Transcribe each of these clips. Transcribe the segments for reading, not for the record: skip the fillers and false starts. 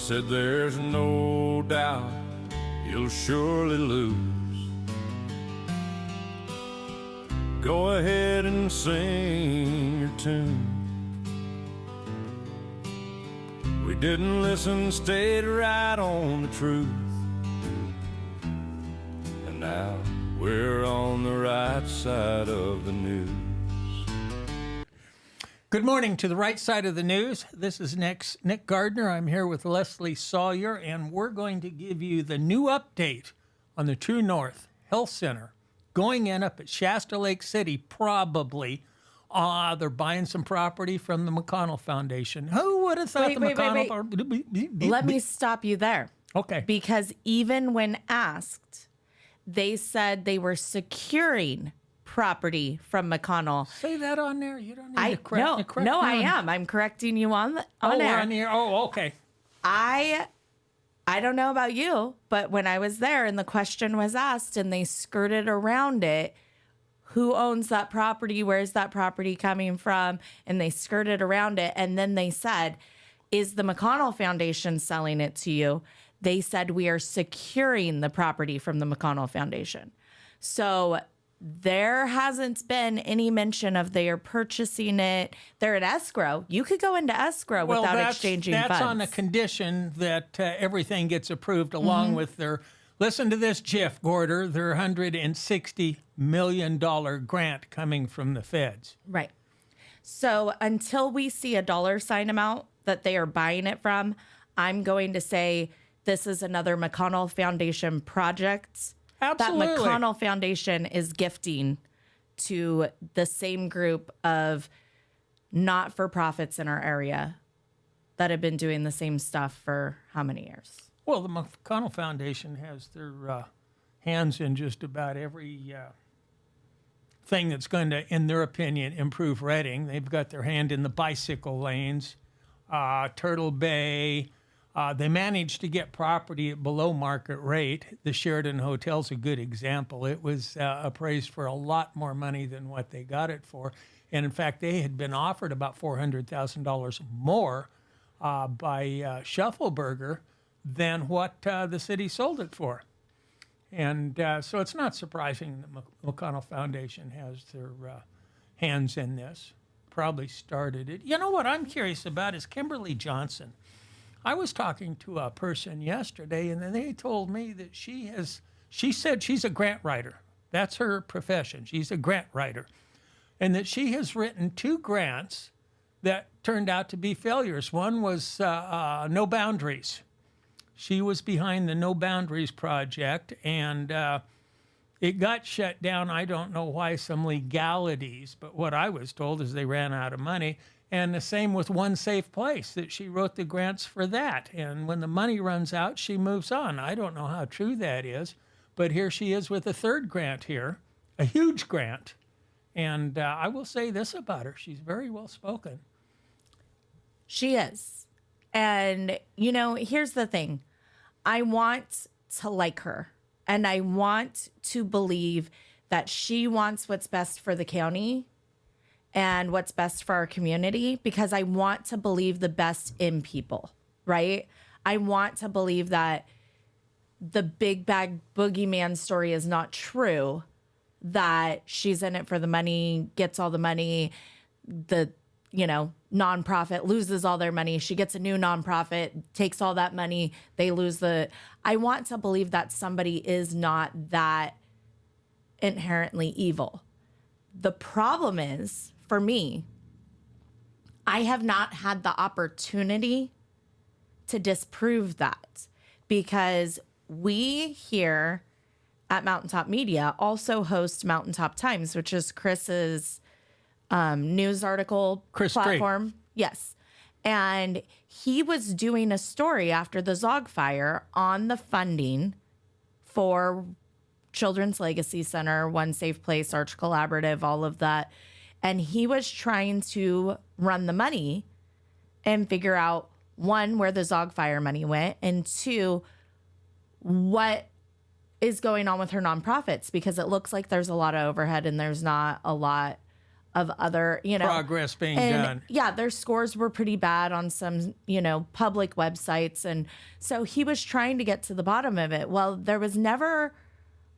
said there's no doubt you'll surely lose. Go ahead and sing your tune. We didn't listen, stayed right on the truth. And now we're on the right side of the news. Good morning to the right side of the news. This is Nick Gardner. I'm here with Leslie Sawyer, and we're going to give you the new update on the True North Health Center going in up at Shasta Lake City, probably. They're buying some property from the McConnell Foundation. Who would have thought McConnell... Let me stop you there. Okay. Because even when asked, they said they were securing property from McConnell. Say that on there. You don't need to correct No, I am. I'm correcting you on air. On here. Oh, okay. I don't know about you, but when I was there and the question was asked and they skirted around it, who owns that property? Where's that property coming from? And they skirted around it. And then they said, is the McConnell Foundation selling it to you? They said, we are securing the property from the McConnell Foundation. So there hasn't been any mention of they are purchasing it. They're in escrow. You could go into escrow without exchanging funds. That's on the condition that everything gets approved along with their, listen to this, Jeff Gorder, their $160 million grant coming from the feds. Right. So until we see a dollar sign amount that they are buying it from, I'm going to say this is another McConnell Foundation project. Absolutely. That McConnell Foundation is gifting to the same group of not-for-profits in our area that have been doing the same stuff for how many years? Well, the McConnell Foundation has their hands in just about every thing that's going to, in their opinion, improve Reading. They've got their hand in the bicycle lanes, Turtle Bay. They managed to get property at below market rate. The Sheraton Hotel's a good example. It was appraised for a lot more money than what they got it for. And in fact, they had been offered about $400,000 more by Shuffleberger than what the city sold it for. And so it's not surprising that McConnell Foundation has their hands in this, probably started it. You know what I'm curious about is Kimberly Johnson. I was talking to a person yesterday, and then they told me that she said she's a grant writer. That's her profession. She's a grant writer. And that she has written 2 grants that turned out to be failures. One was No Boundaries. She was behind the No Boundaries project, and it got shut down. I don't know why, some legalities, but what I was told is they ran out of money. And the same with One Safe Place, that she wrote the grants for that. And when the money runs out, she moves on. I don't know how true that is, but here she is with a 3rd grant here, a huge grant. And I will say this about her. She's very well spoken. She is. And, you know, here's the thing. I want to like her, and I want to believe that she wants what's best for the county and what's best for our community, because I want to believe the best in people, right? I want to believe that the big bag boogeyman story is not true, that she's in it for the money, gets all the money, the, nonprofit loses all their money. She gets a new nonprofit, takes all that money, they lose I want to believe that somebody is not that inherently evil. The problem is, for me, I have not had the opportunity to disprove that, because we here at Mountaintop Media also host Mountaintop Times, which is Chris's news article platform. Street. Yes. And he was doing a story after the Zog fire on the funding for Children's Legacy Center, One Safe Place, Arch Collaborative, all of that. And he was trying to run the money and figure out, 1, where the Zog fire money went, and 2, what is going on with her nonprofits, because it looks like there's a lot of overhead and there's not a lot of other, Progress being and done. yeah, their scores were pretty bad on some, public websites. And so he was trying to get to the bottom of it. Well, there was never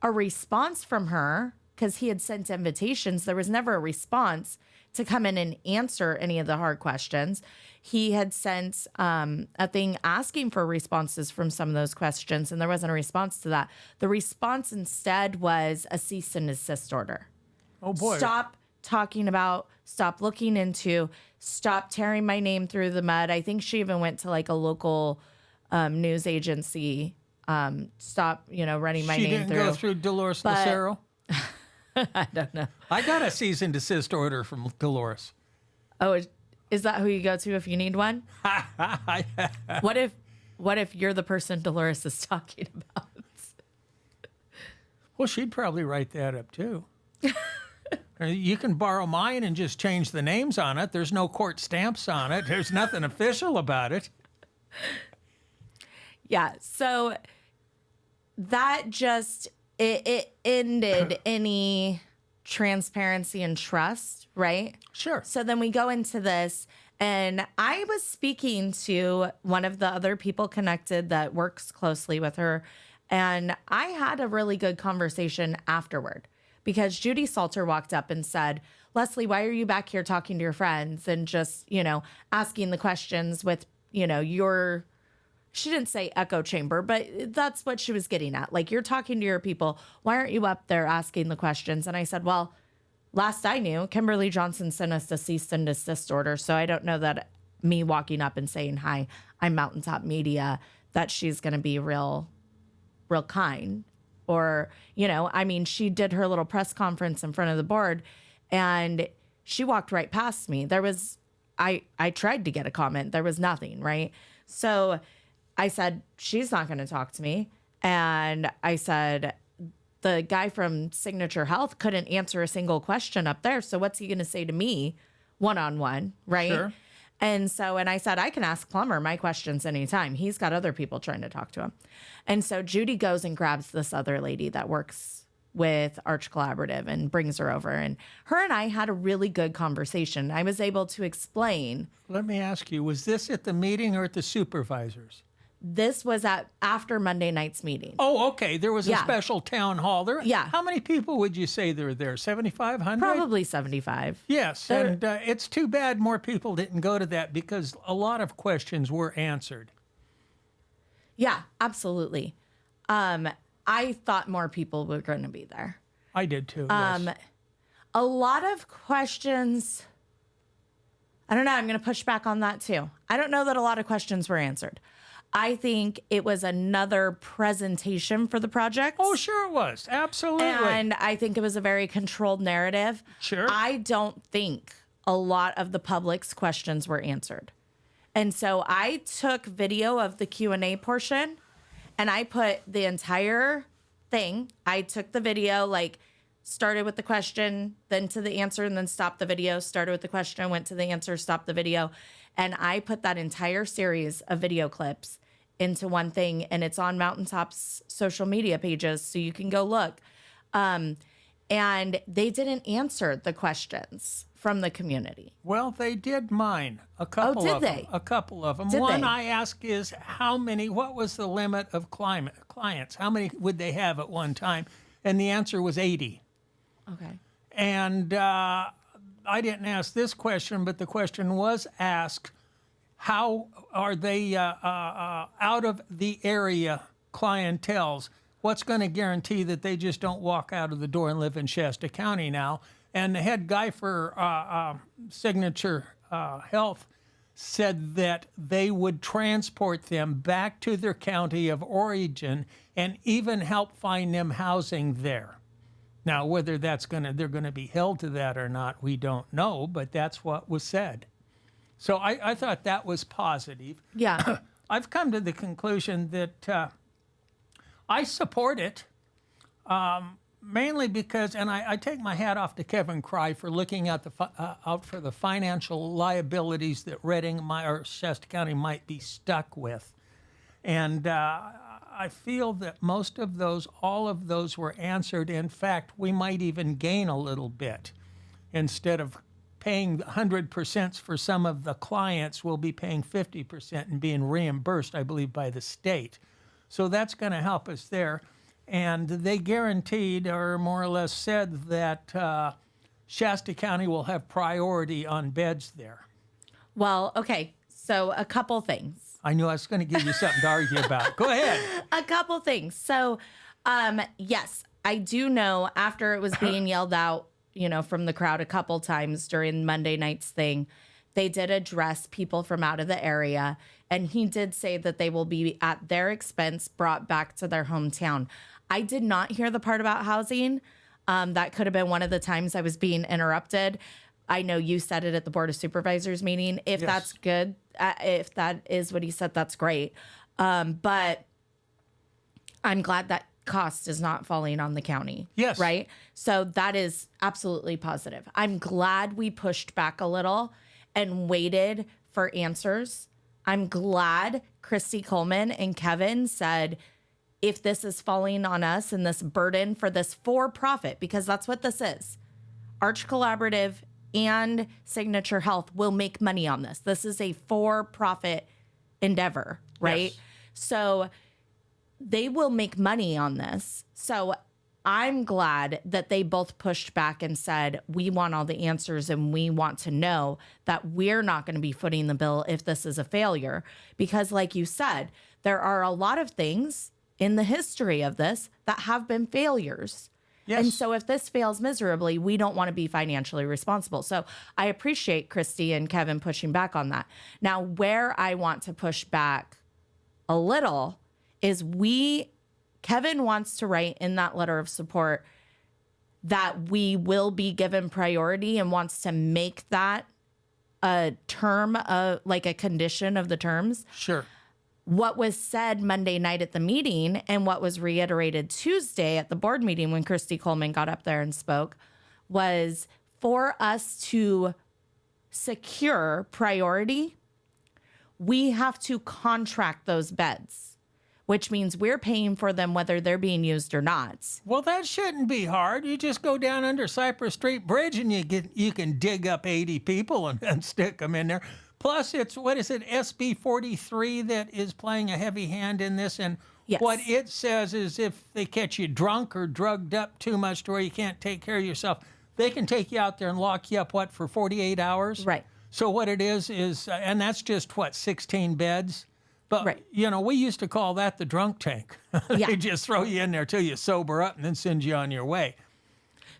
a response from her because he had sent invitations. There was never a response to come in and answer any of the hard questions. He had sent a thing asking for responses from some of those questions, and there wasn't a response to that. The response instead was a cease and desist order. Oh, boy. Stop talking about, stop looking into, stop tearing my name through the mud. I think she even went to like a local news agency. Stop, running my She name didn't through. go through Dolores But- Lucero? I don't know. I got a cease and desist order from Dolores. Oh, is that who you go to if you need one? What if you're the person Dolores is talking about? Well, she'd probably write that up too. You can borrow mine and just change the names on it. There's no court stamps on it. There's nothing official about it. Yeah. So that just it ended any transparency and trust, right? Sure. So then we go into this, and I was speaking to one of the other people connected that works closely with her, and I had a really good conversation afterward because Judy Salter walked up and said, Leslie, why are you back here talking to your friends and just, asking the questions with, your, she didn't say echo chamber, but that's what she was getting at. Like, you're talking to your people. Why aren't you up there asking the questions? And I said, well, last I knew, Kimberly Johnson sent us a cease and desist order. So I don't know that me walking up and saying, hi, I'm Mountaintop Media, that she's going to be real kind. Or, she did her little press conference in front of the board and she walked right past me. There was, I tried to get a comment. There was nothing, right? So I said, she's not going to talk to me. And I said, the guy from Signature Health couldn't answer a single question up there. So what's he going to say to me one-on-one, right? Sure. And I said, I can ask Plummer my questions anytime. He's got other people trying to talk to him. And so Judy goes and grabs this other lady that works with Arch Collaborative and brings her over. And her and I had a really good conversation. I was able to explain. Let me ask you, was this at the meeting or at the supervisors? This was after Monday night's meeting. Oh, okay. There was a Yeah. special town hall there. Yeah. How many people would you say there were there? 7,500? Probably 75. Yes. And it's too bad more people didn't go to that because a lot of questions were answered. Yeah, absolutely. I thought more people were going to be there. I did too. Yes. A lot of questions. I don't know. I'm going to push back on that too. I don't know that a lot of questions were answered. I think it was another presentation for the project. Oh, sure it was. Absolutely. And I think it was a very controlled narrative. Sure. I don't think a lot of the public's questions were answered. And so I took video of the Q&A portion and I put the entire thing. I took the video, like started with the question, then to the answer, and then stopped the video, started with the question, went to the answer, stopped the video. And I put that entire series of video clips into one thing, and it's on Mountaintop's social media pages, so you can go look. And they didn't answer the questions from the community. Well, they did mine. A couple did of them. they? A couple of them. Did One they? I ask is what was the limit of clients? How many would they have at one time? And the answer was 80. Okay. And I didn't ask this question, but the question was asked, how are they out of the area clientels? What's going to guarantee that they just don't walk out of the door and live in Shasta County now? And the head guy for Signature Health said that they would transport them back to their county of origin and even help find them housing there. Now, whether they're going to be held to that or not, we don't know, but that's what was said. So I thought that was positive. Yeah. I've come to the conclusion that I support it, mainly because, and I take my hat off to Kevin Cry for looking at out for the financial liabilities that Reading or Shasta County might be stuck with. And I feel that most of those, all of those were answered. In fact, we might even gain a little bit. instead of paying 100% for some of the clients, will be paying 50% and being reimbursed, I believe, by the state. So that's going to help us there. And they guaranteed, or more or less said, that Shasta County will have priority on beds there. Well, okay. So a couple things. I knew I was going to give you something to argue about. Go ahead. A couple things. So, yes, I do know after it was being yelled out, from the crowd a couple times during Monday night's thing, they did address people from out of the area. And he did say that they will be at their expense brought back to their hometown. I did not hear the part about housing. That could have been one of the times I was being interrupted. I know you said it at the Board of Supervisors meeting. If Yes. that's good, if that is what he said, that's great. But I'm glad that cost is not falling on the county. Yes. Right? So that is absolutely positive. I'm glad we pushed back a little and waited for answers. I'm glad Christy Coleman and Kevin said, if this is falling on us and this burden for this for-profit, because that's what this is, Arch Collaborative and Signature Health will make money on this. This is a for-profit endeavor, right? Yes. So they will make money on this. So I'm glad that they both pushed back and said, we want all the answers and we want to know that we're not going to be footing the bill if this is a failure. Because like you said, there are a lot of things in the history of this that have been failures. Yes. And so if this fails miserably, we don't want to be financially responsible. So I appreciate Christy and Kevin pushing back on that. Now, where I want to push back a little is Kevin wants to write in that letter of support that we will be given priority and wants to make that a term, like a condition of the terms. Sure. What was said Monday night at the meeting and what was reiterated Tuesday at the board meeting when Christy Coleman got up there and spoke was for us to secure priority, we have to contract those beds, which means we're paying for them whether they're being used or not. Well, that shouldn't be hard. You just go down under Cypress Street Bridge and you can dig up 80 people and stick them in there. Plus, it's, what is it, SB 43 that is playing a heavy hand in this. And Yes. what it says is if they catch you drunk or drugged up too much to where you can't take care of yourself, they can take you out there and lock you up, for 48 hours? Right. So what it is, and that's just, 16 beds? But, Right. We used to call that the drunk tank. Yeah. They just throw you in there till you sober up and then send you on your way.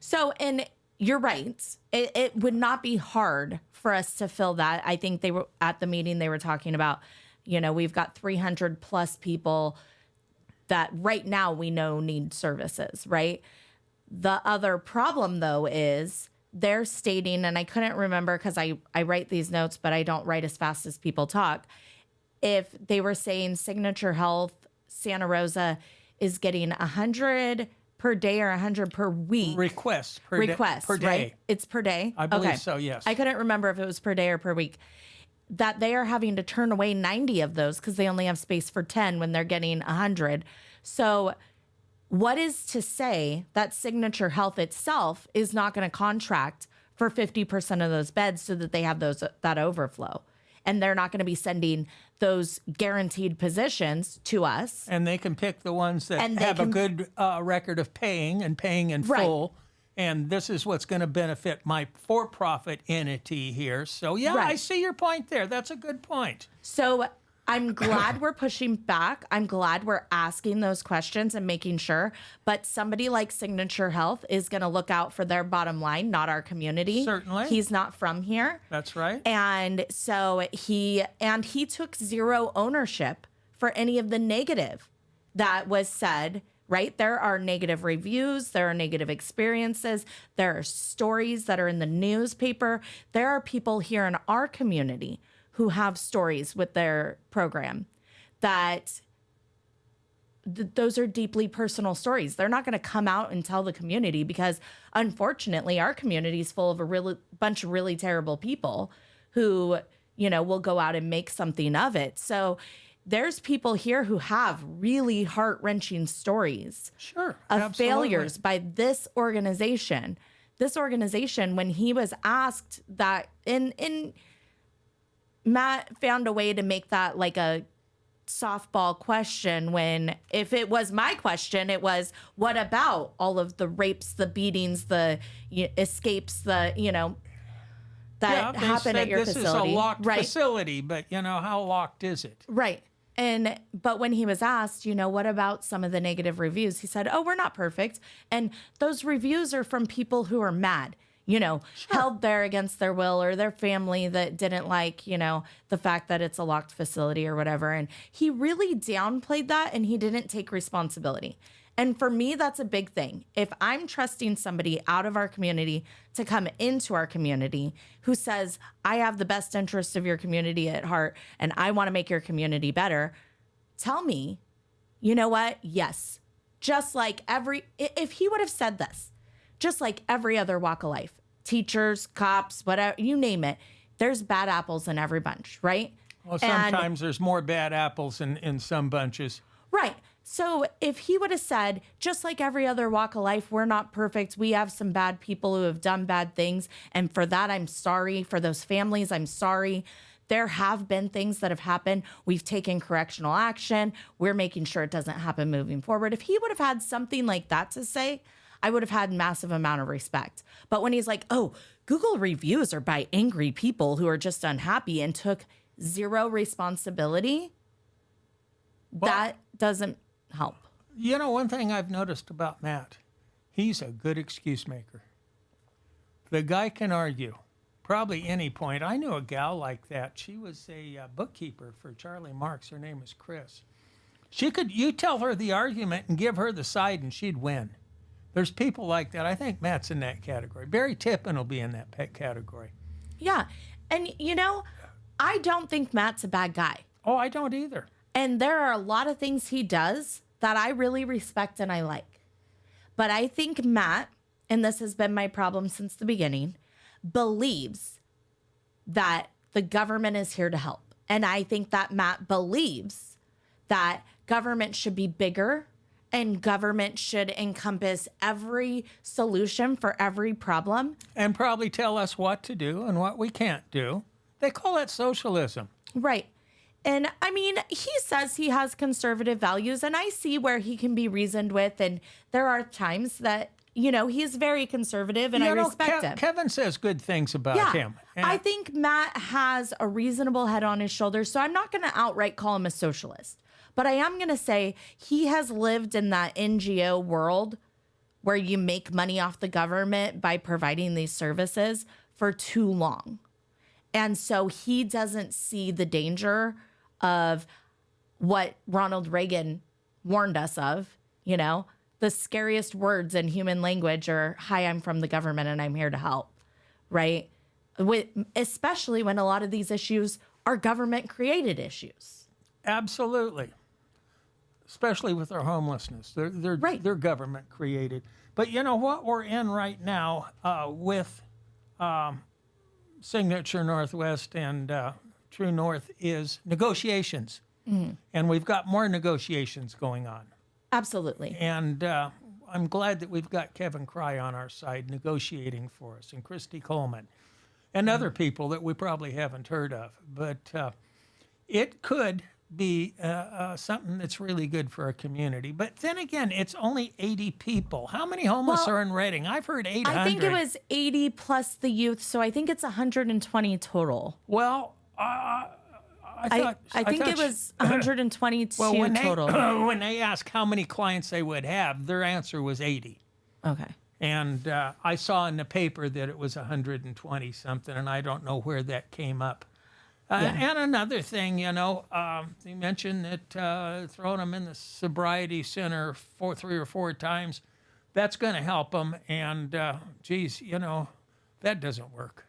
So, and you're right. It would not be hard for us to fill that. I think they were at the meeting, they were talking about, we've got 300 plus people that right now we know need services, right? The other problem, though, is they're stating, and I couldn't remember because I write these notes, but I don't write as fast as people talk. If they were saying Signature Health, Santa Rosa is getting 100 per day or 100 per week. Requests per day. Right? It's per day? I believe Okay. so, yes. I couldn't remember if it was per day or per week. That they are having to turn away 90 of those because they only have space for 10 when they're getting 100. So what is to say that Signature Health itself is not going to contract for 50% of those beds so that they have that overflow? And they're not going to be sending those guaranteed positions to us. And they can pick the ones that And they have a can- good record of paying in Right. full. And this is what's going to benefit my for-profit entity here. So, yeah, Right. I see your point there. That's a good point. So I'm glad we're pushing back. I'm glad we're asking those questions and making sure. But somebody like Signature Health is going to look out for their bottom line, not our community. Certainly. He's not from here. That's right. And so he took zero ownership for any of the negative that was said, right? There are negative reviews, there are negative experiences, there are stories that are in the newspaper. There are people here in our community who have stories with their program that those are deeply personal stories. They're not going to come out and tell the community because, unfortunately, our community is full of a bunch of really terrible people who, will go out and make something of it. So there's people here who have really heart-wrenching stories Sure. of absolutely. failures by this organization this organization, when he was asked that, in Matt found a way to make that like a softball question, when if it was my question, it was, what about all of the rapes, the beatings, the escapes, the, that happened at your this facility. Is a locked right? facility, but how locked is it? Right. But when he was asked, what about some of the negative reviews? He said, oh, we're not perfect. And those reviews are from people who are mad, held there against their will, or their family that didn't like, the fact that it's a locked facility or whatever. And he really downplayed that, and he didn't take responsibility. And for me, that's a big thing. If I'm trusting somebody out of our community to come into our community who says, I have the best interest of your community at heart and I want to make your community better, tell me, you know what? Yes. Just like if he would have said this, just like every other walk of life, teachers, cops, whatever, you name it, there's bad apples in every bunch, right? Well, sometimes there's more bad apples in some bunches. Right. So if he would have said, just like every other walk of life, we're not perfect. We have some bad people who have done bad things. And for that, I'm sorry. For those families, I'm sorry. There have been things that have happened. We've taken correctional action. We're making sure it doesn't happen moving forward. If he would have had something like that to say, I would have had massive amount of respect. But when he's like, oh, Google reviews are by angry people who are just unhappy, and took zero responsibility, that doesn't help. One thing I've noticed about Matt, he's a good excuse maker. The guy can argue probably any point. I knew a gal like that. She was a bookkeeper for Charlie Marks. Her name was Chris. You tell her the argument and give her the side and she'd win. There's people like that. I think Matt's in that category. Barry Tippin will be in that category. Yeah. And, I don't think Matt's a bad guy. Oh, I don't either. And there are a lot of things he does that I really respect and I like. But I think Matt, and this has been my problem since the beginning, believes that the government is here to help. And I think that Matt believes that government should be bigger and government should encompass every solution for every problem. And probably tell us what to do and what we can't do. They call that socialism. Right. And I mean, he says he has conservative values, and I see where he can be reasoned with. And there are times that, he's very conservative, and I respect him. Kevin says good things about him. And I think Matt has a reasonable head on his shoulders, so I'm not going to outright call him a socialist. But I am going to say he has lived in that NGO world where you make money off the government by providing these services for too long. And so he doesn't see the danger of what Ronald Reagan warned us of, the scariest words in human language are, hi, I'm from the government and I'm here to help, right? Especially when a lot of these issues are government created issues. Absolutely. Especially with our homelessness. They're government created. But what we're in right now with Signature Northwest and True North is negotiations. Mm-hmm. And we've got more negotiations going on. Absolutely. And I'm glad that we've got Kevin Cry on our side negotiating for us, and Christy Coleman, and other people that we probably haven't heard of. But it could be something that's really good for our community. But then again, it's only 80 people. How many homeless are in Redding? I've heard 800. I think it was 80 plus the youth, so I think it's 120 total. Well, I think it was 122 total. When they asked how many clients they would have, their answer was 80. Okay. And I saw in the paper that it was 120 something, and I don't know where that came up. And another thing, they mentioned that throwing them in the sobriety center 3 or 4 times, that's going to help them. And, that doesn't work,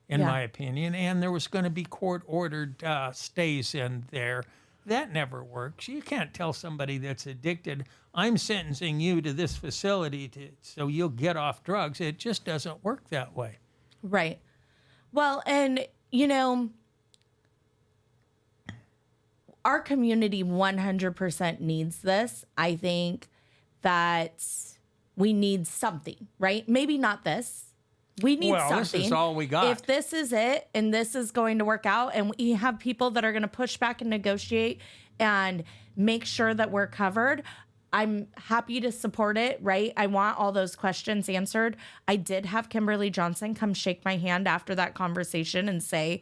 in my opinion. And there was going to be court-ordered stays in there. That never works. You can't tell somebody that's addicted, I'm sentencing you to this facility so you'll get off drugs. It just doesn't work that way. Right. Well, and, our community 100% needs this. I think that we need something, right? Maybe not this, We need Well, something. this is all we got. If this is it and this is going to work out, and we have people that are going to push back and negotiate and make sure that we're covered, I'm happy to support it, right? I want all those questions answered. I did have Kimberly Johnson come shake my hand after that conversation and say,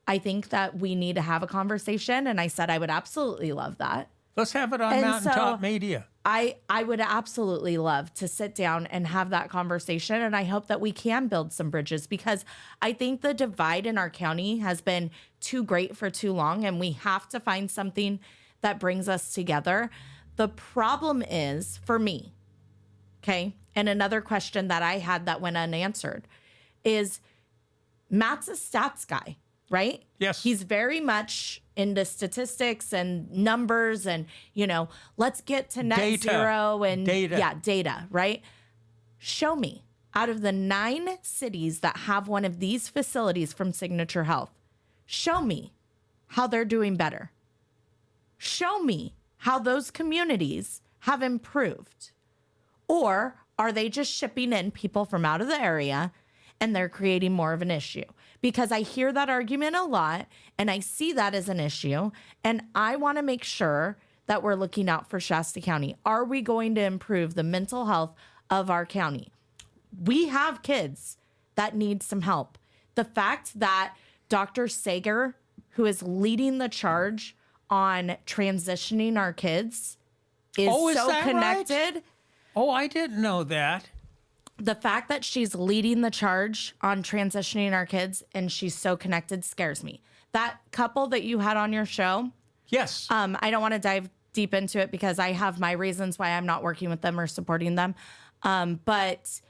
I think that we need to have a conversation. And I said, I would absolutely love that. Let's have it on And Mountaintop so- Media. I would absolutely love to sit down and have that conversation. And I hope that we can build some bridges, because I think the divide in our county has been too great for too long. And we have to find something that brings us together. The problem is, for me, okay, and another question that I had that went unanswered is, Matt's a stats guy, right? Yes. He's very much into statistics and numbers and, let's get to net Data. zero and Data. Yeah, data, right? Show me, out of the 9 cities that have one of these facilities from Signature Health, show me how they're doing better. Show me how those communities have improved. Or are they just shipping in people from out of the area and they're creating more of an issue? Because I hear that argument a lot and I see that as an issue. And I want to make sure that we're looking out for Shasta County. Are we going to improve the mental health of our county? We have kids that need some help. The fact that Dr. Sager, who is leading the charge on transitioning our kids, is Is so that right? connected. Oh, I didn't know that. The fact that she's leading the charge on transitioning our kids and she's so connected scares me. That couple that you had on your show, Yes. I don't want to dive deep into it because I have my reasons why I'm not working with them or supporting them. But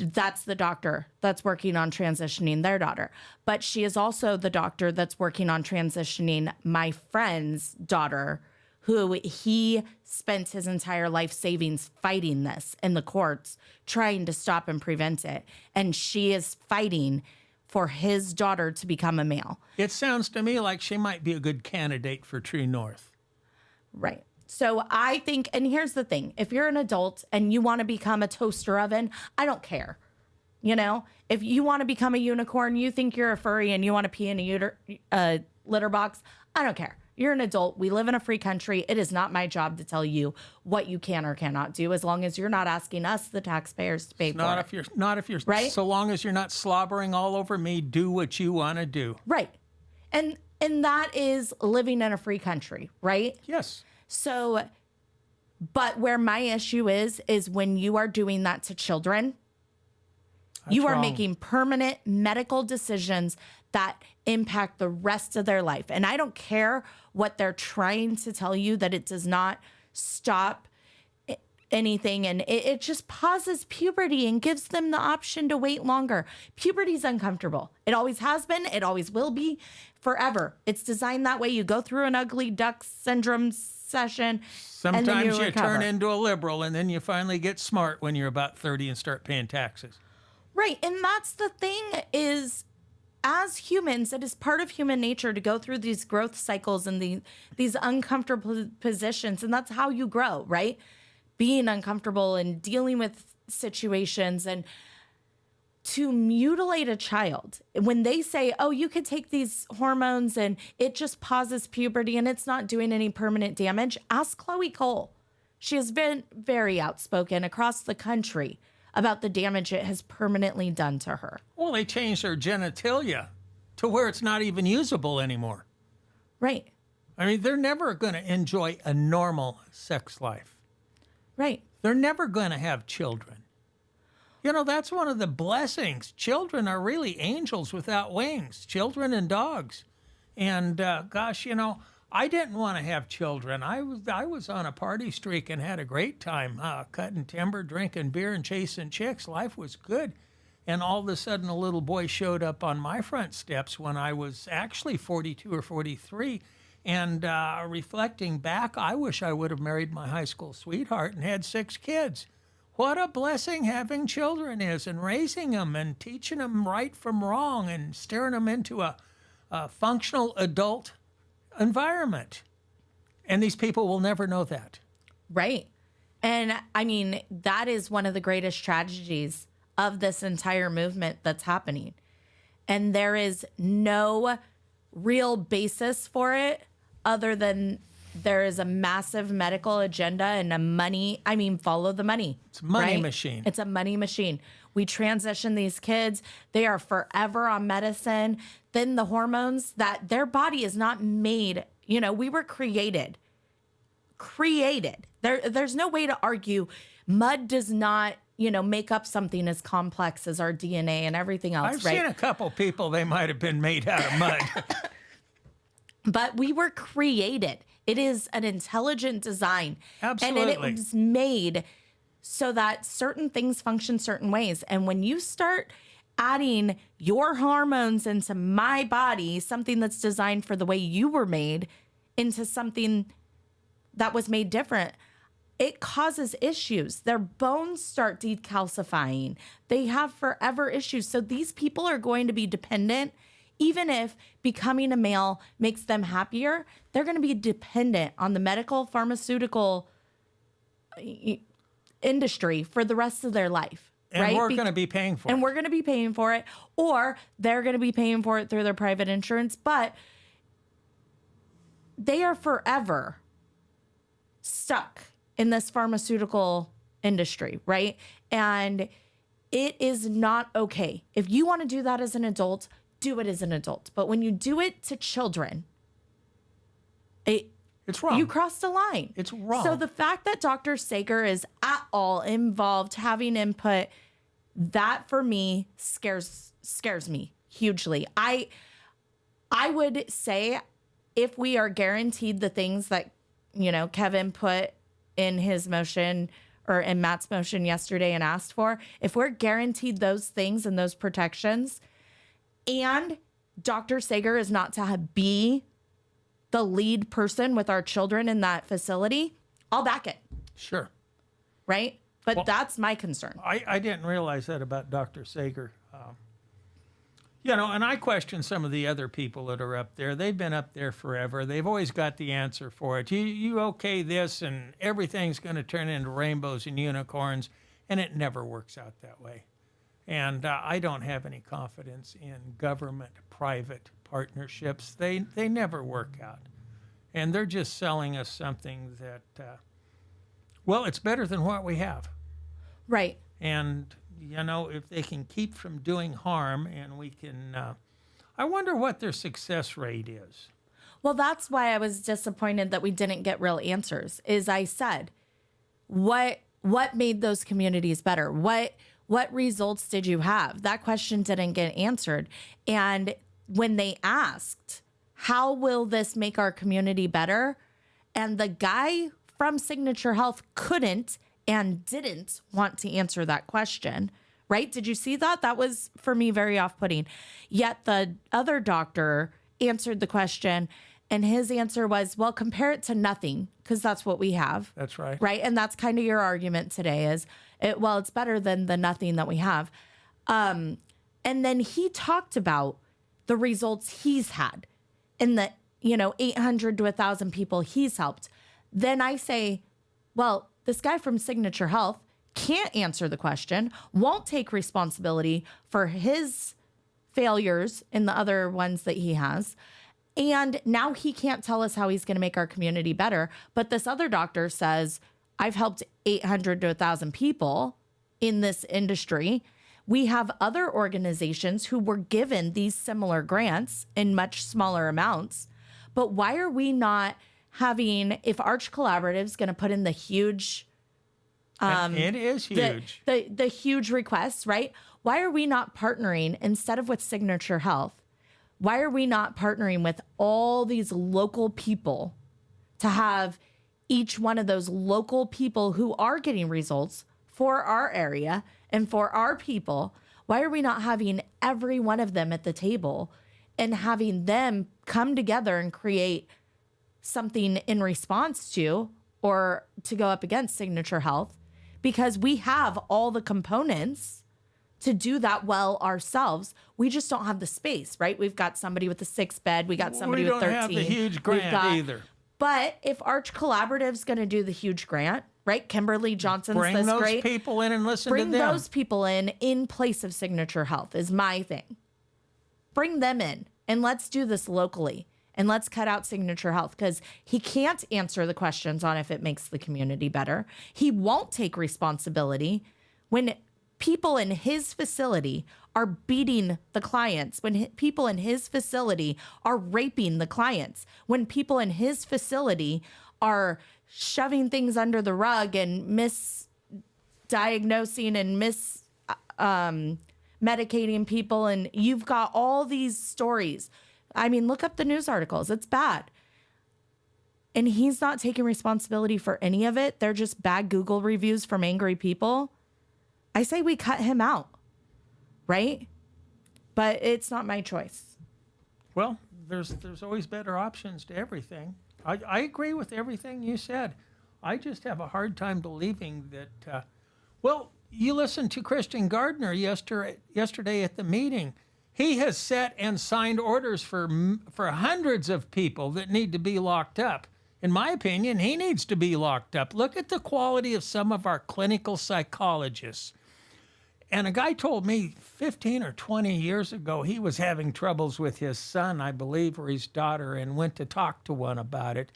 that's the doctor that's working on transitioning their daughter. But she is also the doctor that's working on transitioning my friend's daughter, who he spent his entire life savings fighting this in the courts, trying to stop and prevent it. And she is fighting for his daughter to become a male. It sounds to me like she might be a good candidate for True North. Right. So I think, and here's the thing, if you're an adult and you want to become a toaster oven, I don't care. If you want to become a unicorn, you think you're a furry and you want to pee in a litter box, I don't care. You're an adult. We live in a free country. It is not my job to tell you what you can or cannot do, as long as you're not asking us, the taxpayers, to pay for Not it. if you're Right? so long as you're not slobbering all over me, do what you want to do. Right. And that is living in a free country, right? Yes. So, but where my issue is when you are doing that to children, you are wrong. making permanent medical decisions that impact the rest of their life. And I don't care what they're trying to tell you, that it does not stop anything. And it just pauses puberty and gives them the option to wait longer. Puberty's uncomfortable. It always has been. It always will be forever. It's designed that way. You go through an ugly duck syndrome session. and then Sometimes you recover. turn into a liberal and then you finally get smart when you're about 30 and start paying taxes. Right. And that's the thing is, as humans, it is part of human nature to go through these growth cycles and these uncomfortable positions. And that's how you grow, right? Being uncomfortable and dealing with situations. And to mutilate a child, when they say, oh, you could take these hormones and it just pauses puberty and it's not doing any permanent damage, ask Chloe Cole. She has been very outspoken across the country about the damage it has permanently done to her. Well, they changed her genitalia to where it's not even usable anymore. Right. I mean, they're never going to enjoy a normal sex life. Right. They're never going to have children. That's one of the blessings. Children are really angels without wings, children and dogs. And gosh, I didn't want to have children. I was on a party streak and had a great time cutting timber, drinking beer, and chasing chicks. Life was good. And all of a sudden, a little boy showed up on my front steps when I was actually 42 or 43. And reflecting back, I wish I would have married my high school sweetheart and had 6 kids. What a blessing having children is, and raising them and teaching them right from wrong and steering them into a functional adult environment. And these people will never know that. Right. And I mean, that is one of the greatest tragedies of this entire movement that's happening. And there is no real basis for it other than there is a massive medical agenda and follow the money. It's a money right? machine. It's a money machine. We transition these kids. They are forever on medicine. Then the hormones that their body is not made, we were created. There's no way to argue. Mud does not, make up something as complex as our DNA and everything else, I've right? seen a couple people, they might have been made out of mud. But we were created. It is an intelligent design. Absolutely. And it was made so that certain things function certain ways. And when you start adding your hormones into my body, something that's designed for the way you were made, into something that was made different, it causes issues. Their bones start decalcifying. They have forever issues. So these people are going to be dependent. Even if becoming a male makes them happier, they're going to be dependent on the medical pharmaceutical industry for the rest of their life. And right? we're going to be paying for it. And we're going to be paying for it, or they're going to be paying for it through their private insurance. But they are forever stuck in this pharmaceutical industry, right? And it is not okay. If you want to do that as an adult, do it as an adult. But when you do it to children, it's wrong. You crossed a line. It's wrong. So the fact that Dr. Sager is at all involved, having input, that for me scares me hugely. I would say if we are guaranteed the things that, Kevin put in his motion or in Matt's motion yesterday and asked for, if we're guaranteed those things and those protections, and Dr. Sager is not to be the lead person with our children in that facility, I'll back it. Sure. Right? But that's my concern. I didn't realize that about Dr. Sager. And I question some of the other people that are up there. They've been up there forever. They've always got the answer for it. You okay this and everything's going to turn into rainbows and unicorns, and it never works out that way. And I don't have any confidence in government-private partnerships. They never work out. And they're just selling us something that, it's better than what we have. Right. And, if they can keep from doing harm and we can, I wonder what their success rate is. Well, that's why I was disappointed that we didn't get real answers. Is I said, what made those communities better? What results did you have? That question didn't get answered. And when they asked, how will this make our community better? And the guy from Signature Health couldn't and didn't want to answer that question, right? Did you see that? That was, for me, very off-putting. Yet the other doctor answered the question, and his answer was, well, compare it to nothing, because that's what we have. That's right. Right? And that's kind of your argument today is, it's better than the nothing that we have. And then he talked about the results he's had in the, 800 to 1,000 people he's helped. Then I say, well, this guy from Signature Health can't answer the question, won't take responsibility for his failures in the other ones that he has. And now he can't tell us how he's going to make our community better. But this other doctor says, I've helped 800 to 1,000 people in this industry. We have other organizations who were given these similar grants in much smaller amounts. But why are we not having, if Arch Collaborative is going to put in the huge, it is huge, the huge requests, right? Why are we not partnering instead of with Signature Health? Why are we not partnering with all these local people to have each one of those local people who are getting results for our area and for our people? Why are we not having every one of them at the table and having them come together and create something in response to or to go up against Signature Health? Because we have all the components to do that well ourselves. We just don't have the space, right? We've got somebody with a 6-bed. We got somebody with 13. We don't have the huge grant either. But if Arch Collaborative's going to do the huge grant, right? Kimberly Johnson's Bring this those great. people in and listen Bring to them. those people in place of Signature Health is my thing. Bring them in and let's do this locally and let's cut out Signature Health because he can't answer the questions on if it makes the community better. He won't take responsibility when people in his facility are beating the clients, when people in his facility are raping the clients, when people in his facility are shoving things under the rug and misdiagnosing and medicating people. And you've got all these stories. I mean, look up the news articles. It's bad. And he's not taking responsibility for any of it. They're just bad Google reviews from angry people. I say we cut him out, right? But it's not my choice. Well, there's always better options to everything. I agree with everything you said. I just have a hard time believing that. Well, you listened to Christian Gardner yesterday at the meeting. He has set and signed orders for hundreds of people that need to be locked up. In my opinion, he needs to be locked up. Look at the quality of some of our clinical psychologists. And a guy told me 15 or 20 years ago he was having troubles with his son, I believe, or his daughter, and went to talk to one about it.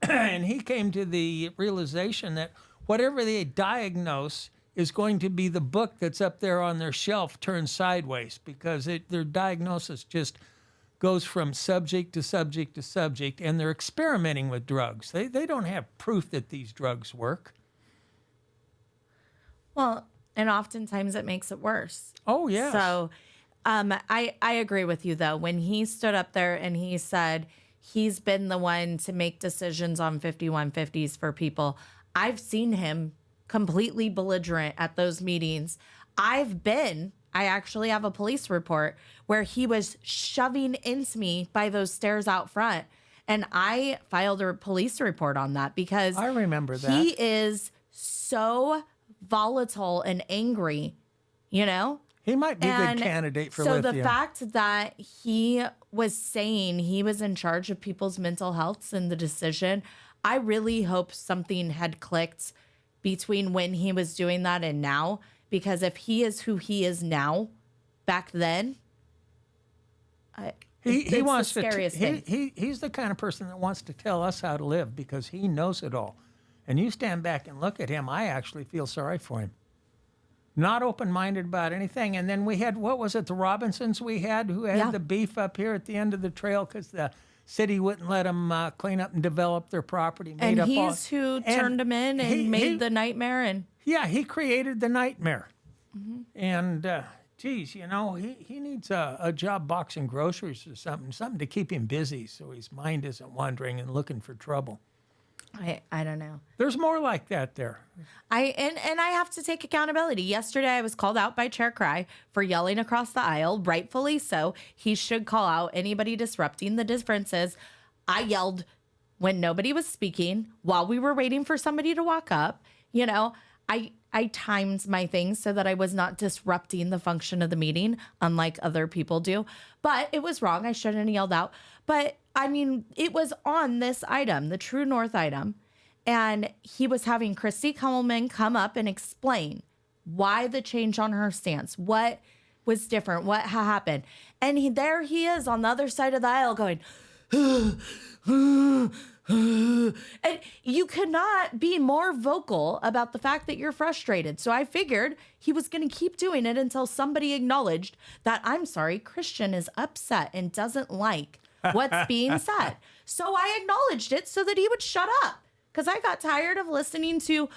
And he came to the realization that whatever they diagnose is going to be the book that's up there on their shelf turned sideways because their diagnosis just goes from subject to subject to subject, and they're experimenting with drugs. They don't have proof that these drugs work. Well, and oftentimes it makes it worse. Oh, yes. So I agree with you, though. When he stood up there and he said he's been the one to make decisions on 5150s for people, I've seen him completely belligerent at those meetings. I actually have a police report where he was shoving into me by those stairs out front. And I filed a police report on that because I remember that. He is so volatile and angry, you know? He might be a good candidate for lithium. So the fact that he was saying he was in charge of people's mental health and the decision, I really hope something had clicked between when he was doing that and now. Because if he is who he is now, back then, he wants the scariest thing. He's the kind of person that wants to tell us how to live because he knows it all. And you stand back and look at him, I actually feel sorry for him. Not open-minded about anything. And then we had, what was it, the Robinsons who had the beef up here at the end of the trail because the city wouldn't let them clean up and develop their property. And he's who turned them in and made the nightmare. And yeah, he created the nightmare. Mm-hmm. And, geez, you know, he needs a job boxing groceries or something to keep him busy so his mind isn't wandering and looking for trouble. I don't know. There's more like that there. I have to take accountability. Yesterday, I was called out by Chair Cry for yelling across the aisle, rightfully so. He should call out anybody disrupting the differences. I yelled when nobody was speaking while we were waiting for somebody to walk up. You know, I timed my things so that I was not disrupting the function of the meeting, unlike other people do. But it was wrong. I shouldn't have yelled out. But I mean, it was on this item, the True North item, and he was having Christy Kummelman come up and explain why the change on her stance, what was different, what happened. And there he is on the other side of the aisle going, and you cannot be more vocal about the fact that you're frustrated. So I figured he was going to keep doing it until somebody acknowledged that, I'm sorry, Christian is upset and doesn't like what's being said. So I acknowledged it so that he would shut up because I got tired of listening to,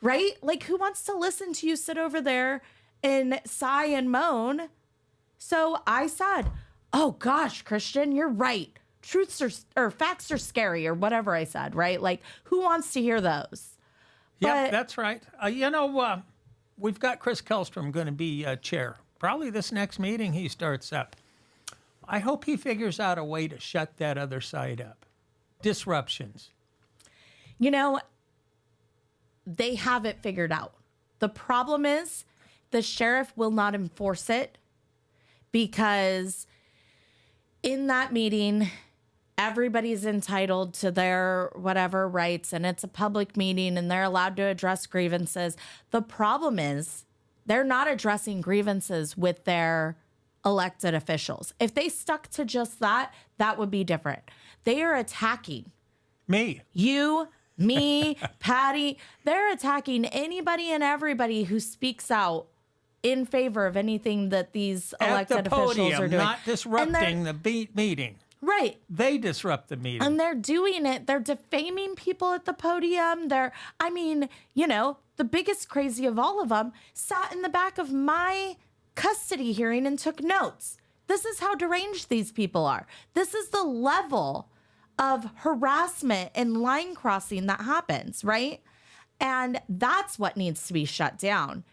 right? Like, who wants to listen to you sit over there and sigh and moan? So I said, oh gosh, Christian, you're right. Facts are scary or whatever I said, right? Like, who wants to hear those? Yeah, that's right. We've got Chris Kellstrom going to be chair. Probably this next meeting he starts up. I hope he figures out a way to shut that other side up. Disruptions. You know, they have it figured out. The problem is the sheriff will not enforce it because in that meeting, everybody's entitled to their whatever rights and it's a public meeting and they're allowed to address grievances. The problem is they're not addressing grievances with their elected officials. If they stuck to just that, that would be different. They are attacking Me. you, me, Patty. They're attacking anybody and everybody who speaks out in favor of anything that these elected At the podium, officials are doing. not disrupting the meeting. Right. They disrupt the meeting. And they're doing it. They're defaming people at the podium. The biggest crazy of all of them sat in the back of my custody hearing and took notes. This is how deranged these people are. This is the level of harassment and line crossing that happens, right? And that's what needs to be shut down.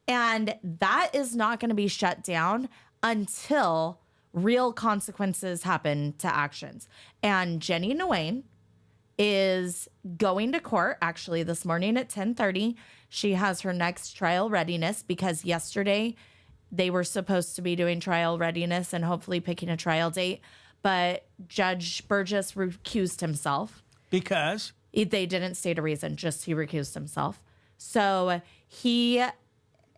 And that is not going to be shut down until real consequences happen to actions. And Jenny Nguyen is going to court actually this morning at 10:30. She has her next trial readiness because yesterday they were supposed to be doing trial readiness and hopefully picking a trial date. But Judge Burgess recused himself. Because? They didn't state a reason, just he recused himself. So he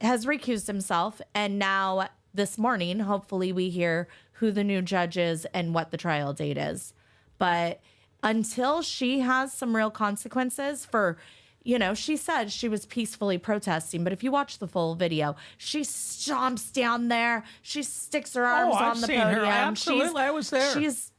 has recused himself. And now this morning, hopefully we hear who the new judge is and what the trial date is. But until she has some real consequences for, she said she was peacefully protesting, but if you watch the full video, she stomps down there. She sticks her arms I've on the seen podium. her. Absolutely, I was there. She's,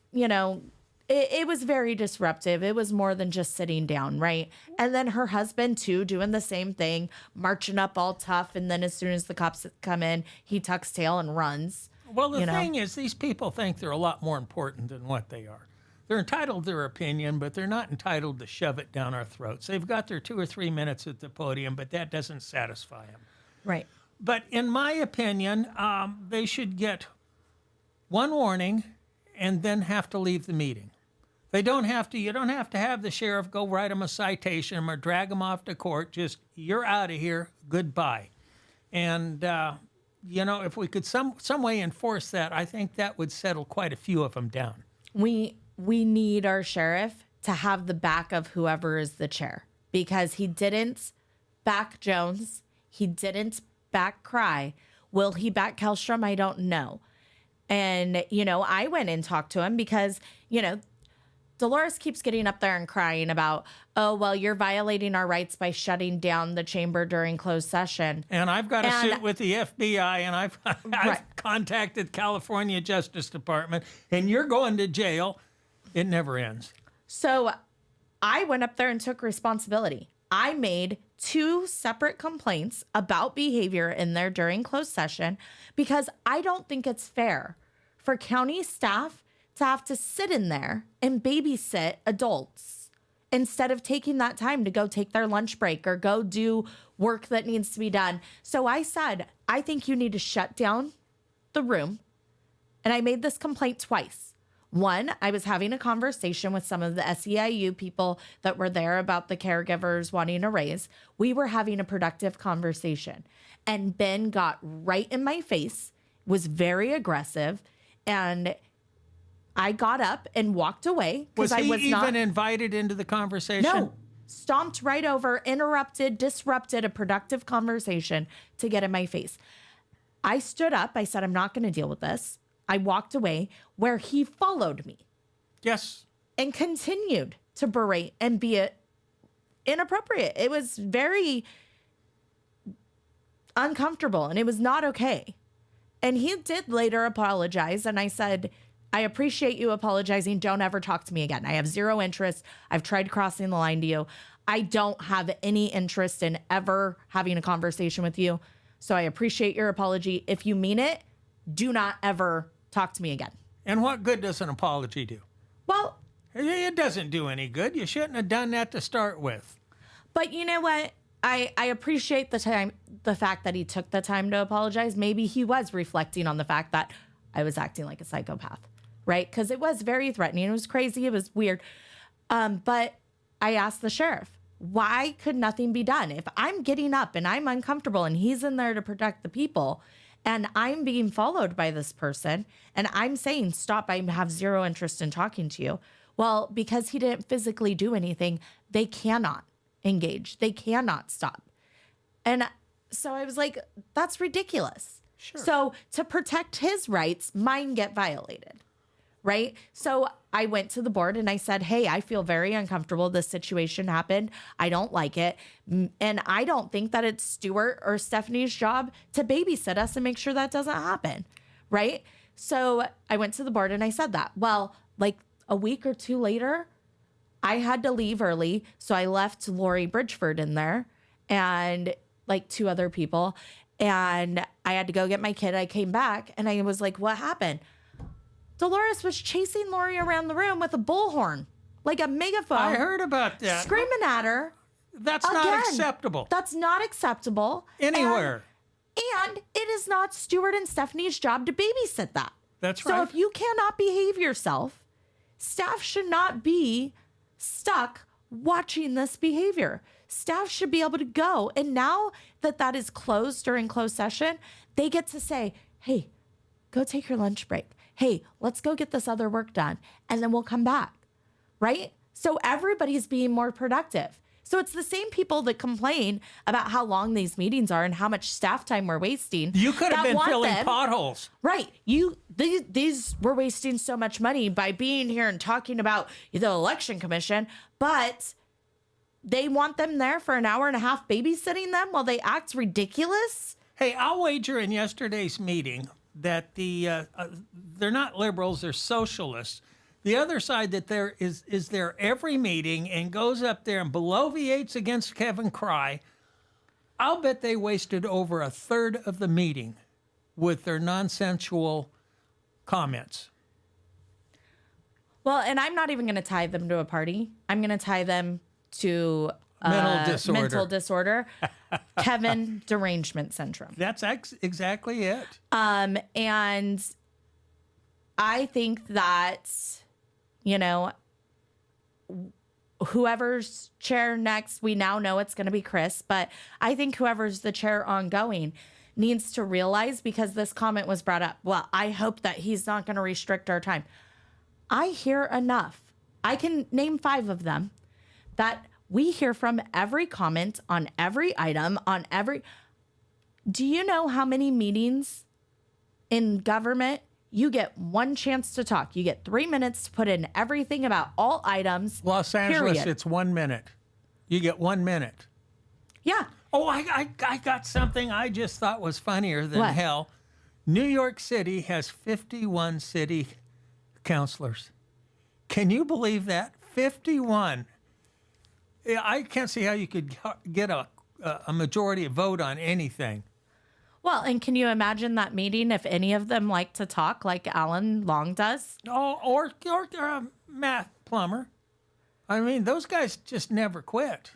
it was very disruptive. It was more than just sitting down, right? And then her husband, too, doing the same thing, marching up all tough. And then as soon as the cops come in, he tucks tail and runs. Well, the thing is, these people think they're a lot more important than what they are. They're entitled to their opinion, but they're not entitled to shove it down our throats. They've got their 2 or 3 minutes at the podium, but that doesn't satisfy them. Right. But in my opinion, they should get one warning and then have to leave the meeting. You don't have to have the sheriff go write them a citation or drag them off to court. Just, you're out of here, goodbye. And, if we could some way enforce that, I think that would settle quite a few of them down. We need our sheriff to have the back of whoever is the chair, because he didn't back Jones. He didn't back Cry. Will he back Kellstrom? I don't know. And, I went and talked to him because, Dolores keeps getting up there and crying about, oh, well, you're violating our rights by shutting down the chamber during closed session. And I've got a suit with the FBI, and I've Right. contacted California Justice Department, and you're going to jail. It never ends. So I went up there and took responsibility. I made 2 separate complaints about behavior in there during closed session because I don't think it's fair for county staff to have to sit in there and babysit adults instead of taking that time to go take their lunch break or go do work that needs to be done. So I said, I think you need to shut down the room. And I made this complaint twice. One, I was having a conversation with some of the SEIU people that were there about the caregivers wanting a raise. We were having a productive conversation. And Ben got right in my face, was very aggressive, and I got up and walked away. Was I he was even not invited into the conversation? No. Stomped right over, disrupted a productive conversation to get in my face. I stood up. I said, I'm not going to deal with this. I walked away, where he followed me Yes. and continued to berate and be inappropriate. It was very uncomfortable and it was not okay. And he did later apologize. And I said, I appreciate you apologizing. Don't ever talk to me again. I have zero interest. I've tried crossing the line to you. I don't have any interest in ever having a conversation with you. So I appreciate your apology. If you mean it, do not ever talk to me again. And what good does an apology do? Well, It doesn't do any good. You shouldn't have done that to start with. but you know what? I appreciate the fact that he took the time to apologize. Maybe he was reflecting on the fact that I was acting like a psychopath, right? Because it was very threatening. It was crazy. It was weird. But I asked the sheriff, why could nothing be done? If I'm getting up and I'm uncomfortable and he's in there to protect the people and I'm being followed by this person, and I'm saying, stop, I have zero interest in talking to you. Well, because he didn't physically do anything, they cannot engage. They cannot stop. And so I was like, that's ridiculous. Sure. So to protect his rights, mine get violated. Right. So I went to the board and I said, hey, I feel very uncomfortable. This situation happened. I don't like it. And I don't think that it's Stuart or Stephanie's job to babysit us and make sure that doesn't happen. Right. So I went to the board and I said that. Well, like a week or two later, I had to leave early. So I left Lori Bridgeford in there and like two other people. And I had to go get my kid. I came back and I was like, what happened? Dolores was chasing Lori around the room with a bullhorn, like a megaphone. I heard about that. Screaming at her. That's not acceptable. That's not acceptable. Anywhere. And it is not Stuart and Stephanie's job to babysit that. That's right. So if you cannot behave yourself, staff should not be stuck watching this behavior. Staff should be able to go. And now that that is closed during closed session, they get to say, hey, go take your lunch break. Hey, let's go get this other work done, and then we'll come back, right? So everybody's being more productive. So it's the same people that complain about how long these meetings are and how much staff time we're wasting. You could have that been want filling them- potholes. Right. These were wasting so much money by being here and talking about the election commission, but they want them there for an hour and a half babysitting them while they act ridiculous. Hey, I'll wager in yesterday's meeting that they're not liberals, they're socialists. The other side that there is there every meeting and goes up there and bloviates against Kevin Cry. I'll bet they wasted over a third of the meeting with their nonsensical comments. Well, and I'm not even going to tie them to a party. I'm going to tie them to mental disorder. Kevin derangement syndrome. That's exactly it. And I think that, whoever's chair next, we now know it's going to be Chris, but I think whoever's the chair ongoing needs to realize, because this comment was brought up, well, I hope that he's not going to restrict our time. I hear enough. I can name 5 of them that we hear from every comment on every item, on every. Do you know how many meetings in government you get one chance to talk? You get 3 minutes to put in everything about all items. Los Angeles, period. It's 1 minute. You get 1 minute. Yeah. Oh, I got something I just thought was funnier than What? hell. New York City has 51 city councilors. Can you believe that? 51. Yeah, I can't see how you could get a majority vote on anything. Well, and can you imagine that meeting if any of them like to talk like Alan Long does? Oh, or Matt Plummer. I mean, those guys just never quit.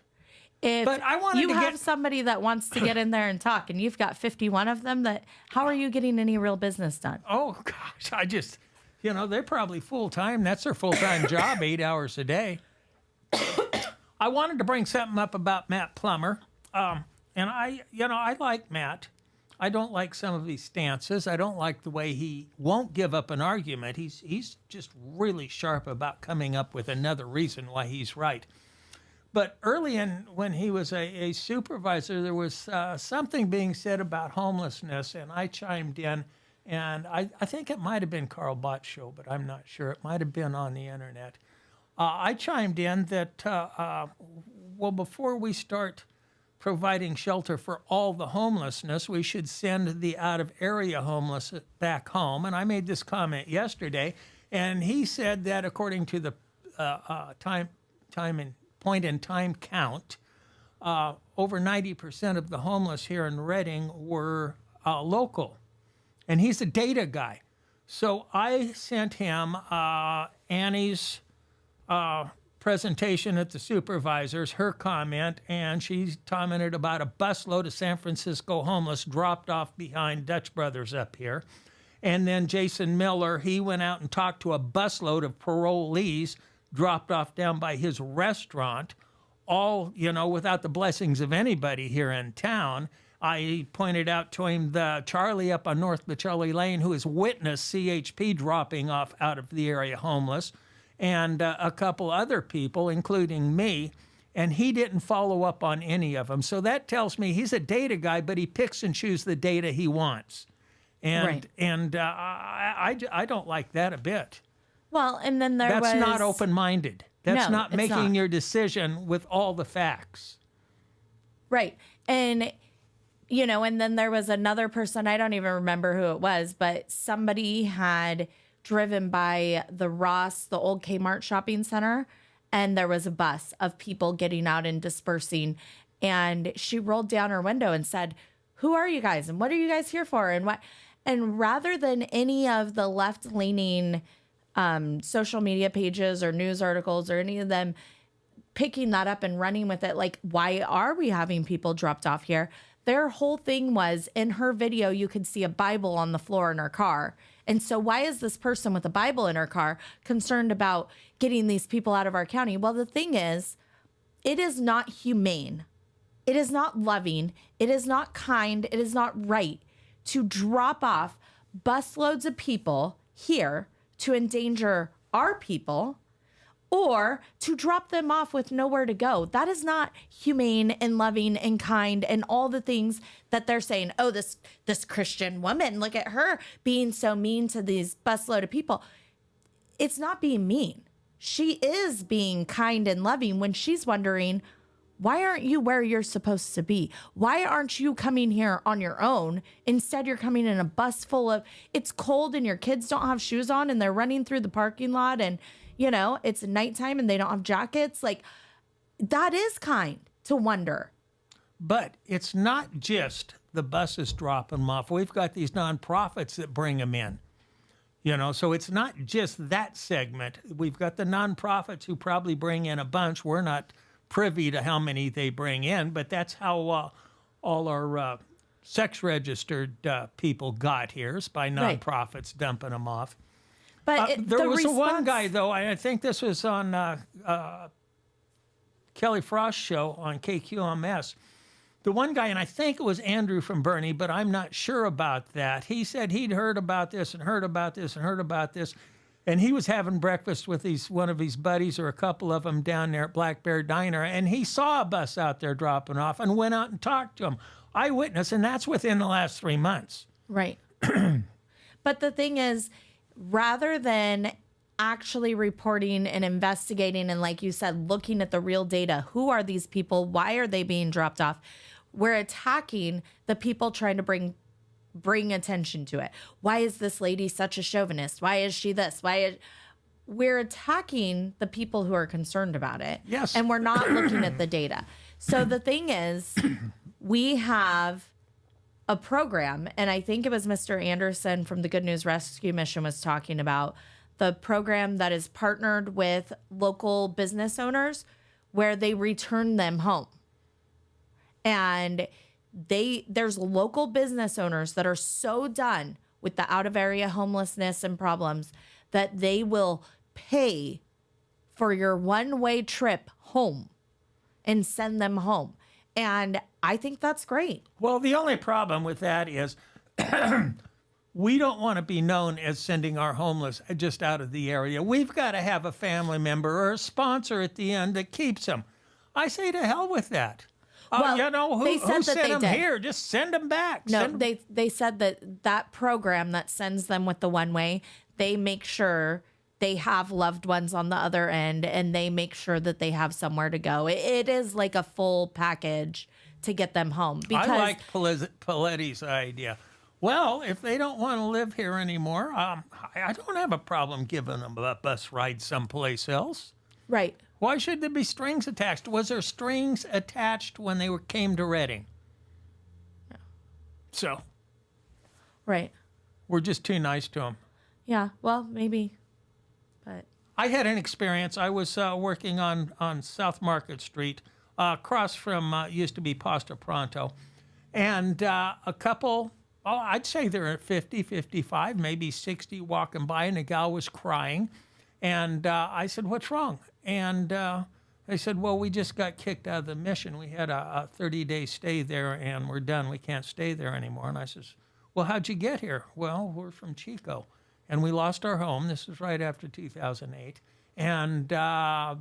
If But I wanted you to have get- somebody that wants to get in there and talk, and you've got 51 of them, how are you getting any real business done? Oh, gosh, they're probably full-time. That's their full-time job, 8 hours a day. I wanted to bring something up about Matt Plummer. And I like Matt. I don't like some of his stances. I don't like the way he won't give up an argument. He's just really sharp about coming up with another reason why he's right. But early when he was a supervisor, there was something being said about homelessness, and I chimed in. And I think it might have been Carl Bott's show, but I'm not sure. It might have been on the internet. I chimed in that, before we start providing shelter for all the homelessness, we should send the out-of-area homeless back home. And I made this comment yesterday, and he said that according to the point-in-time count, over 90% of the homeless here in Redding were local. And he's a data guy. So I sent him Annie's presentation at the supervisors, her comment, and she commented about a busload of San Francisco homeless dropped off behind Dutch Brothers up here. And then Jason Miller, he went out and talked to a busload of parolees dropped off down by his restaurant, all, without the blessings of anybody here in town. I pointed out to him the Charlie up on North Bechelli Lane, who has witnessed CHP dropping off out of the area homeless, and a couple other people, including me, and he didn't follow up on any of them. So that tells me he's a data guy, but he picks and chooses the data he wants. And Right. I don't like that a bit. Well, and then That's not open-minded. That's No, not it's making not. your decision with all the facts. Right. And, you know, and then there was another person, I don't even remember who it was, but somebody had driven by the Ross, the old Kmart shopping center, and there was a bus of people getting out and dispersing. And she rolled down her window and said, "Who are you guys? And what are you guys here for? And what?" And rather than any of the left-leaning social media pages or news articles or any of them picking that up and running with it, like, why are we having people dropped off here? Their whole thing was, in her video, you could see a Bible on the floor in her car. And so why is this person with a Bible in her car concerned about getting these people out of our county? Well, the thing is, it is not humane. It is not loving. It is not kind. It is not right to drop off busloads of people here to endanger our people, or to drop them off with nowhere to go. That is not humane and loving and kind and all the things that they're saying. Oh, this Christian woman, look at her being so mean to these busload of people. It's not being mean. She is being kind and loving when she's wondering, why aren't you where you're supposed to be? Why aren't you coming here on your own? Instead, you're coming in a bus full of, it's cold and your kids don't have shoes on and they're running through the parking lot, and you know, it's nighttime and they don't have jackets. Like, that is kind to wonder. But it's not just the buses dropping them off. We've got these nonprofits that bring them in. You know, so it's not just that segment. We've got the nonprofits who probably bring in a bunch. We're not privy to how many they bring in, but that's how all our sex registered people got here, is by Right. nonprofits dumping them off. But There the was one response- guy, though, I think this was on Kelly Frost's show on KQMS. The one guy, and I think it was Andrew from Bernie, but I'm not sure about that. He said he'd heard about this and heard about this and heard about this. And he was having breakfast with one of his buddies or a couple of them down there at Black Bear Diner. And he saw a bus out there dropping off and went out and talked to him. Eyewitness, and that's within the last 3 months. Right. But the thing is, rather than actually reporting and investigating and, like you said, looking at the real data, who are these people? Why are they being dropped off? We're attacking the people trying to bring attention to it. Why is this lady such a chauvinist? Why is she this? We're attacking the people who are concerned about it. Yes. And we're not looking at the data. So the thing is, we have a program, and I think it was Mr. Anderson from the Good News Rescue Mission was talking about the program that is partnered with local business owners where they return them home. And there's local business owners that are so done with the out of area homelessness and problems that they will pay for your one-way trip home and send them home. And I think that's great. Well, the only problem with that is we don't want to be known as sending our homeless just out of the area. We've got to have a family member or a sponsor at the end that keeps them. I say to hell with that. Well, you know, they who said that sent they them did. here? Just send them back. No, Send 'em- they said that program that sends them with the one way, they make sure they have loved ones on the other end, and they make sure that they have somewhere to go. It is like a full package to get them home. Because I like Paletti's idea. Well, if they don't want to live here anymore, I don't have a problem giving them a bus ride someplace else. right. Why should there be strings attached? Was there strings attached when they came to Reading? No. So Right. we're just too nice to them. Yeah. Well, maybe. But I had an experience. I was working on South Market Street, across from used to be Pasta Pronto, and a couple, I'd say they're at 50, 55, maybe 60, walking by, and a gal was crying. And I said, "What's wrong?" And They said, well, we just got kicked out of the mission. We had a 30-day stay there, and we're done. We can't stay there anymore. And I says, well, how'd you get here? Well, we're from Chico, and we lost our home. This was right after 2008. And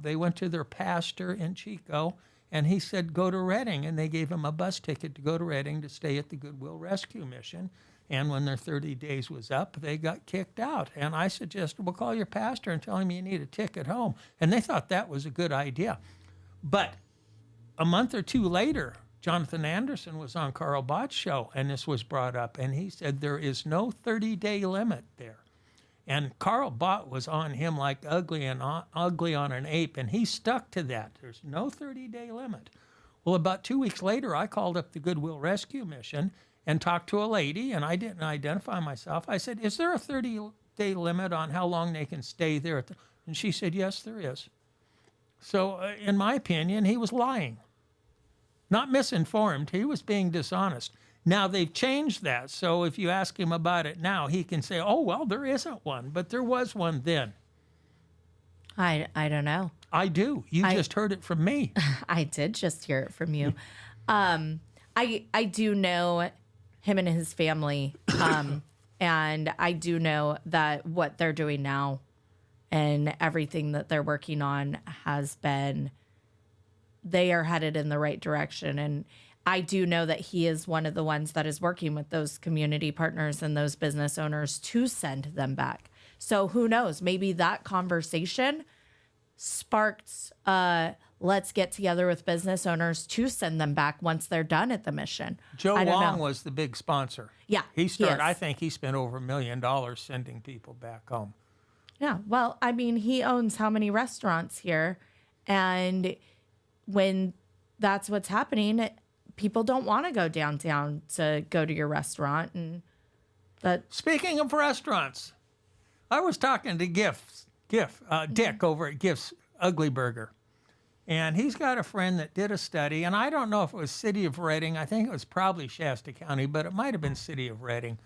they went to their pastor in Chico, and he said, go to Redding. And they gave him a bus ticket to go to Redding to stay at the Goodwill Rescue Mission. And when their 30 days was up, they got kicked out. And I suggested, well, call your pastor and tell him you need a ticket home. And they thought that was a good idea. But a month or two later, Jonathan Anderson was on Carl Bott's show, and this was brought up. And he said there is no 30-day limit there. And Carl Bott was on him like ugly on an ape, and he stuck to that. There's no 30-day limit. Well, about 2 weeks later, I called up the Goodwill Rescue Mission and talked to a lady, and I didn't identify myself. I said, is there a 30-day limit on how long they can stay there? And she said, yes, there is. So in my opinion, he was lying. Not misinformed. He was being dishonest. Now, they've changed that. So if you ask him about it now, he can say, oh, well, there isn't one. But there was one then. I don't know. I do. You just heard it from me. I did just hear it from you. I do know him and his family. And I do know that what they're doing now and everything that they're working on has been, they are headed in the right direction. And I do know that he is one of the ones that is working with those community partners and those business owners to send them back. So who knows? Maybe that conversation sparked, let's get together with business owners to send them back once they're done at the mission. Joe I don't Wong know. was the big sponsor. Yeah, He started, is. I think he spent over $1 million sending people back home. Yeah. Well, I mean, he owns how many restaurants here? And when that's what's happening, people don't want to go downtown to go to your restaurant. And that, Speaking of restaurants, I was talking to Dick over at Giff's Ugly Burger. And he's got a friend that did a study, and I don't know if it was City of Redding. I think it was probably Shasta County, but it might have been City of Redding.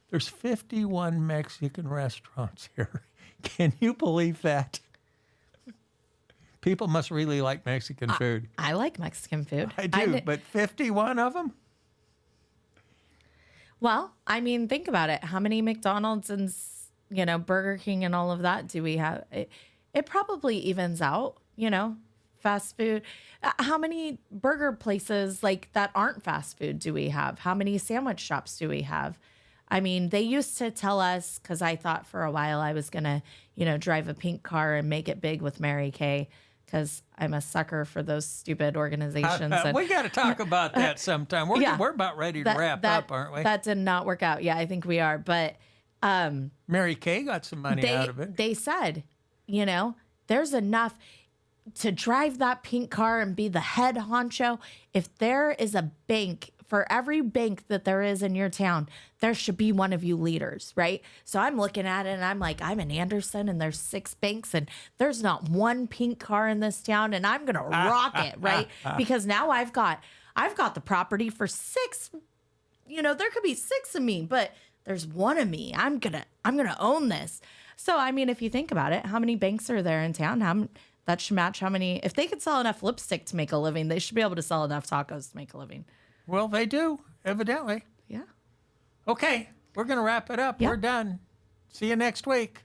There's 51 Mexican restaurants here. Can you believe that? People must really like Mexican food. I like Mexican food. I do, but 51 of them? Well, I mean, think about it. How many McDonald's and, Burger King and all of that do we have? It probably evens out, fast food. How many burger places like that aren't fast food do we have? How many sandwich shops do we have? I mean, they used to tell us, because I thought for a while I was going to, drive a pink car and make it big with Mary Kay, because I'm a sucker for those stupid organizations. And, we got to talk about that sometime. We're about ready to wrap up, aren't we? That did not work out. Yeah, I think we are. But Mary Kay got some money out of it. They said, there's enough to drive that pink car and be the head honcho. If there is a bank, for every bank that there is in your town, there should be one of you leaders, right? So I'm looking at it and I'm like, I'm in Anderson and there's 6 banks and there's not one pink car in this town and I'm going to rock it, right? Because now I've got the property for 6, there could be 6 of me, but there's one of me. I'm going to own this. So, I mean, if you think about it, how many banks are there in town? That should match how many, if they could sell enough lipstick to make a living, they should be able to sell enough tacos to make a living. Well, they do, evidently. Yeah. Okay, we're going to wrap it up. Yeah. We're done. See you next week.